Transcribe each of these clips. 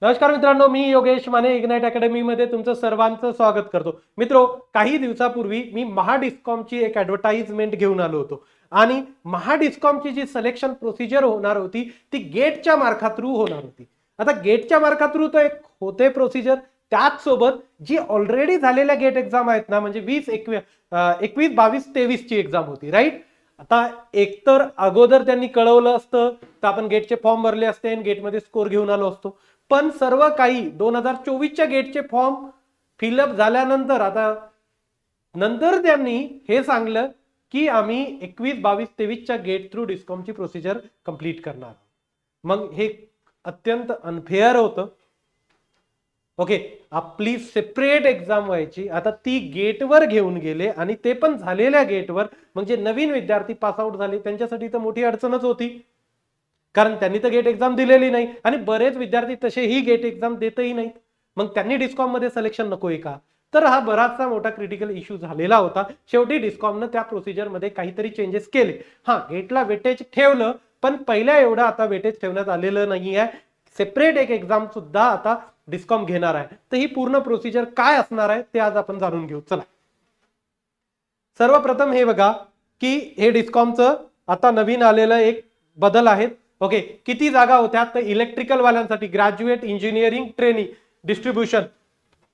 नमस्कार मित्रांनो, मी Yogesh Mane ignite academy मध्ये तुमचं सर्वांचं स्वागत करतो. मित्रो, काही दिवसापूर्वी मी महाडिस्कॉमची एक ॲडव्हर्टाइजमेंट घेऊन आलो होतो आणि महाडिस्कॉमची जी सिलेक्शन प्रोसिजर होणार होती ती गेटच्या मार्का थ्रू होणार होती. आता गेटच्या मार्का थ्रू तर एक होते प्रोसिजर, त्याच सोबत जी ऑलरेडी झालेल्या गेट एक्झाम आहेत ना, म्हणजे 21, 22, 23 ची एक्झाम होती, राईट. आता एकतर अगोदर त्यांनी कळवलं असतं तर आपण गेटचे फॉर्म भरले असते आणि गेटमध्ये स्कोर घेऊन आलो असतो. पण सर्व काही 2024च्या गेटचे फॉर्म फिलअप झाल्यानंतर आता नंतर त्यांनी हे सांगलं की आम्ही 21, 22, 23च्या गेट थ्रू डिस्कॉमची प्रोसिजर कंप्लीट करणार. मग हे अत्यंत अनफेअर होतं. ओके, आपली सेपरेट एक्झाम व्हायची, आता ती गेटवर घेऊन गेले आणि ते पण झालेल्या गेटवर. म्हणजे नवीन विद्यार्थी पास आउट झाले त्यांच्यासाठी तर मोठी अडचणच होती, कारण त्यांनी तर गेट एक्झाम दिलेली नाही आणि बरेच विद्यार्थी तसेही गेट एक्झाम देतही नाहीत. मग त्यांनी डिस्कॉम मध्ये सिलेक्शन नकोय का? तर हा बराचसा मोठा क्रिटिकल इश्यू झालेला होता. शेवटी डिस्कॉमनं त्या प्रोसिजर मध्ये काहीतरी चेंजेस केले. हा, गेटला वेटेज ठेवलं, पण पहिल्या एवढं आता वेटेज ठेवण्यात आलेलं नाही आहे. सेपरेट एक एक्झाम सुद्धा आता डिस्कॉम घेणार आहे. तर ही पूर्ण प्रोसिजर काय असणार आहे ते आज आपण जाणून घेऊ. चला, सर्वप्रथम हे बघा की हे डिस्कॉमचं आता नवीन आलेलं एक बदल आहेत. ओके, किती जागा होत्या तर इलेक्ट्रिकल वाल्यांसाठी ग्रॅज्युएट इंजिनिअरिंग ट्रेनिंग डिस्ट्रीब्युशन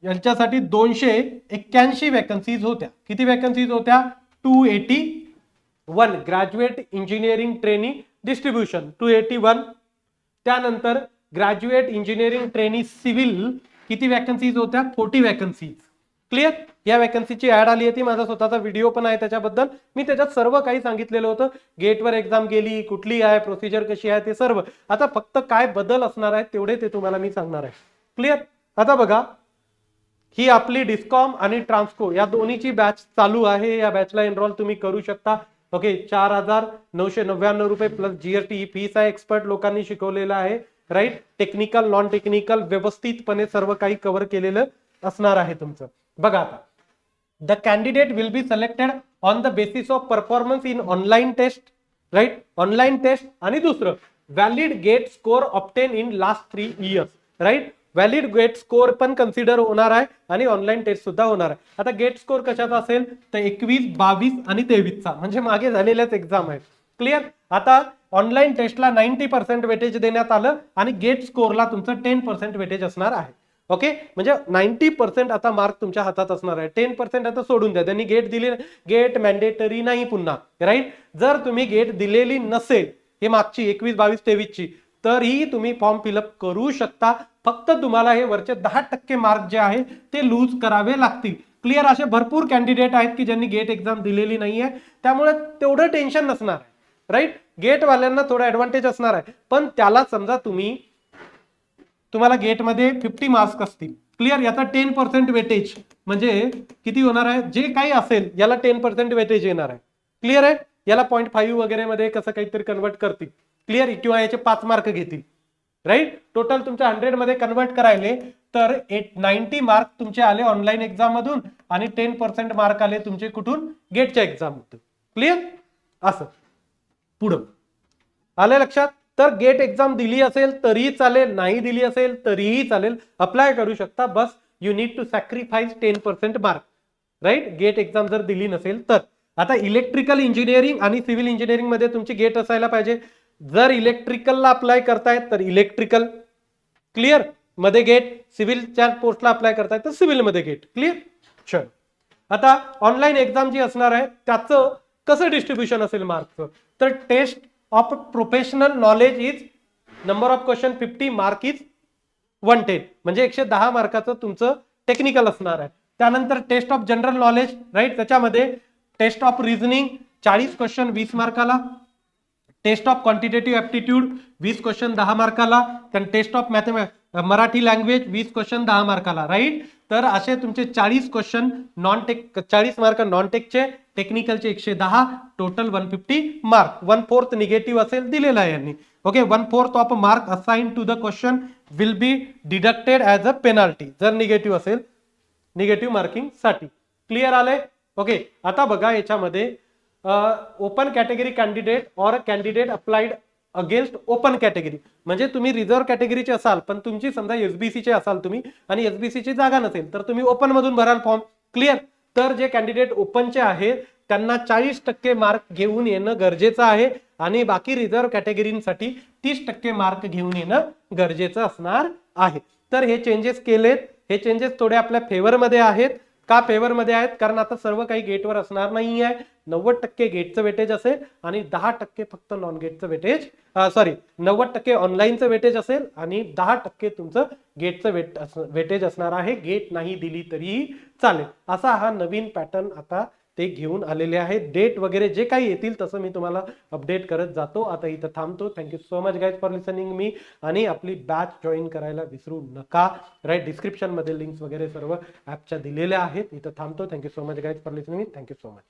यांच्यासाठी 281 वॅकन्सीज होत्या. किती वॅकन्सीज होत्या? 281 ग्रॅज्युएट इंजिनिअरिंग ट्रेनिंग डिस्ट्रीब्युशन 281. त्यानंतर ग्रॅज्युएट इंजिनिअरिंग ट्रेनिंग सिव्हिल किती वॅकन्सीज होत्या? 40 वॅकन्सीज. क्लिअर? या वॅकन्सीची ऍड आली होती, माझा स्वतःचा व्हिडिओ पण आहे त्याच्याबद्दल. मी त्याच्यात सर्व काही सांगितलेलं होतं, गेटवर एक्झाम गेली कुठली आहे, प्रोसिजर कशी आहे, ते सर्व. आता फक्त काय बदल असणार आहे तेवढे ते तुम्हाला मी सांगणार आहे. क्लिअर? आता बघा, ही आपली डिस्कॉम आणि ट्रान्सको या दोन्हीची बॅच चालू आहे. या बॅचला एनरोल तुम्ही करू शकता. ओके, 4,999 रुपये प्लस जीएसटी ही फीस आहे. एक्सपर्ट लोकांनी शिकवलेलं आहे, राईट. टेक्निकल नॉन टेक्निकल व्यवस्थितपणे सर्व काही कव्हर केलेलं असणार आहे तुमचं. बघा, आता the candidate will be selected on the basis of performance in online test, right. Online test आणि दुसरं valid GATE score obtain in last 3 years, right. Valid GATE score पण कन्सिडर होणार आहे आणि ऑनलाईन टेस्ट सुद्धा होणार आहे. आता गेट स्कोर कशाचा असेल तर 21, 22 आणि 23चा, म्हणजे मागे झालेल्याच एक्झाम आहेत. क्लिअर? आता ऑनलाईन टेस्टला 90% वेटेज देण्यात आलं आणि गेट स्कोरला तुमचं 10% वेटेज असणार आहे. ओके, म्हणजे 90% आता मार्क तुमच्या हातात असणार आहे. 10% आता सोडून द्या, त्यांनी गेट दिली, गेट मॅन्डेटरी नाही पुन्हा, राईट. जर तुम्ही गेट दिलेली नसेल हे मागची 21, 22, 23 ची, तरीही तुम्ही फॉर्म फिलअप करू शकता. फक्त तुम्हाला हे वरचे 10% मार्क जे आहे ते लूज करावे लागतील. क्लिअर? असे भरपूर कॅन्डिडेट आहेत की ज्यांनी गेट एक्झाम दिलेली नाहीये, त्यामुळे तेवढं टेन्शन नसणार आहे, राईट. गेटवाल्यांना थोडं ऍडव्हान्टेज असणार आहे, पण त्याला समजा तुम्हाला गेटमध्ये 50 मार्क्स असतील. क्लिअर? याचा 10% वेटेज म्हणजे किती होणार आहे? जे काही असेल याला 10% वेटेज येणार आहे. क्लिअर आहे? याला 0.5 वगैरे मध्ये कसं काहीतरी कन्वर्ट करतील. क्लिअर? किंवा याचे 5 मार्क घेतील, राईट. टोटल तुमच्या 100 मध्ये कन्वर्ट करायले तर 90 मार्क तुमचे आले ऑनलाईन एक्झाम मधून आणि 10% मार्क आले तुमचे कुठून? गेटच्या एक्झाम मधून. क्लिअर? असं पुढं आलं लक्षात? तर गेट एक्झाम दिली असेल तरीही चालेल, नाही दिली असेल तरीही चालेल, अप्लाय करू शकता. बस you need to sacrifice 10% mark, right. GATE exam जर दिली नसेल तर. आता इलेक्ट्रिकल इंजिनिअरिंग आणि सिव्हिल इंजिनिअरिंग मध्ये तुमची गेट असायला पाहिजे. जर इलेक्ट्रिकलला अप्लाय करतायत तर इलेक्ट्रिकल क्लिअर मध्ये गेट, सिव्हिलच्या पोस्टला अप्लाय करतायत तर सिव्हिल मध्ये गेट. क्लिअर? चल, आता ऑनलाईन एक्झाम जी असणार आहे त्याचं कसं डिस्ट्रीब्युशन असेल मार्कचं, तर test of professional knowledge is number of question 50, mark is 110, म्हणजे 110 मार्काचं तुमचं टेक्निकल असणार आहे. त्यानंतर test of general knowledge, right. त्याच्यामध्ये टेस्ट ऑफ रिझनिंग 40 क्वेश्चन 20 मार्काला. Test of quantitative aptitude 20 question 10 मार्काला. Test of Marathi language 20 question 10 मार्काला, राईट. तर असे तुमचे 40 question non tech, 40 mark non टेकचे, टेक्निकलचे 110, टोटल 150 मार्क. 1/4 निगेटिव्ह असेल दिलेला आहे यांनी. Okay, 1/4 of mark assign to the question will be deducted as a penalty जर निगेटिव्ह असेल, निगेटिव्ह मार्किंग साठी. क्लिअर आलंय? ओके, आता बघा याच्यामध्ये open category candidate or candidate applied against open category. म्हणजे तुम्ही रिझर्व्ह कॅटेगरीचे असाल पण तुमची समजा एसबीसीचे असाल तुम्ही आणि एसबीसीची जागा नसेल तर तुम्ही ओपन मधून भराल फॉर्म. क्लिअर. तर जे कॅन्डिडेट ओपनचे आहेत त्यांना 40% मार्क घेऊन येणं गरजेचं आहे आणि बाकी रिझर्व्ह कॅटेगरीसाठी 30% मार्क घेऊन येणं गरजेचं असणार आहे. तर हे चेंजेस केलेत. हे चेंजेस थोडे आपल्या फेवरमध्ये आहेत. का फेवरमध्ये आहेत? कारण आता सर्व काही गेटवर असणार नाही आहे. 90% गेटचं वेटेज असेल आणि 10% फक्त नॉन गेटचं वेटेज, सॉरी 90% ऑनलाईनचं वेटेज असेल आणि 10% तुमचं गेटचं वेटेज असणार आहे. गेट नाही दिली तरी चालेल. असा हा नवीन पॅटर्न आता ते घेऊन आलेले आहेत. डेट वगैरे जे काही येतील तसं मी तुम्हाला अपडेट करत जातो. आता इथं थांबतो. Thank you so much guys for listening me. आणि आपली बॅच जॉईन करायला विसरू नका. राईट, डिस्क्रिप्शन मध्ये लिंक्स वगैरे सर्व ऍपच्या दिलेल्या आहेत. इथं थांबतो. Thank you so much guys for listening. Thank you so much.